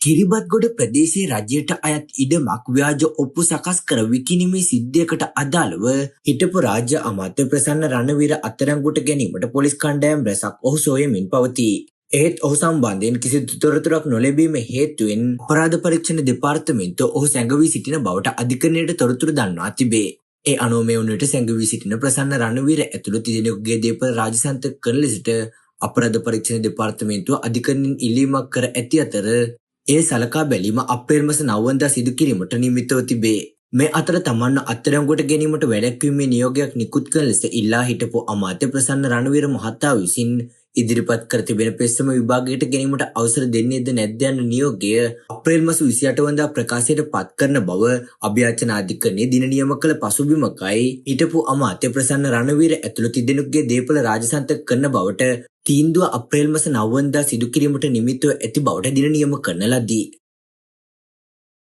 කිරිබත්ගොඩ ප්‍රදේශයේ රජයට අයත් ඉඩමක් ව්‍යාජ ඔප්පු සකස් කර විකිණීමේ සිද්ධියකට අදාළව හිටපු රාජ්‍ය අමාත්‍ය ප්‍රසන්න රණවීර අත්අඩංගුවට ගැනීමට පොලිස් කණ්ඩායම් රැසක් ඔහු සොයමින් පවතී. එහෙත් ඔහු සම්බන්ධයෙන් කිසිදු තොරතුරක් නොලැබීම හේතුවෙන් අපරාධ පරීක්ෂණ දෙපාර්තමේන්තුව ඔහු සැඟවී සිටින බවට අධිකරණයට තොරතුරු දන්වා තිබේ. ඒ අනුව මේ වන විට සැඟවී සිටින ප්‍රසන්න රණවීර ඇතුළු තිදෙනෙකුගේ දේපල රාජසන්තක කරන ලෙසට අපරාධ පරීක්ෂණ දෙපාර්තමේන්තුව අධිකරණයෙන් ඉල්ලීමක් කර ඇති අතර ඒ සලකා බැලීම අප්‍රේල් මාස 9 වෙනිදා සිදු කිරීමට නියමිතව තිබේ. මේ අතර තමන්ව අත්අඩංගුවට ගැනීමට වැළැක්වීමේ නියෝගයක් නිකුත් කළ ලෙස ඉල්ලා හිටපු අමාත්‍ය ප්‍රසන්න රණවීර මහතා විසින් ඉදිරිපත් කර තිබෙන පෙස්සම විභාගයට ගැනීමට අවසර දෙන්නේද නැද්ද යන නියෝගය අප්‍රේල් මාස 28 වෙනිදා ප්‍රකාශයට පත් කරන බව අභියාචන අධිකරණයේ දින නියම කළ පසුබිමකයි හිටපු අමාත්‍ය ප්‍රසන්න රණවීර ඇතුළු තිදෙනෙකුගේ දේපල රාජසන්තක කරන බවට තීන්දුව අප්‍රේල් මාස 9 වෙනිදා සිදු කිරීමට නියමිතව ඇති බවට දින නියම කරන ලදී.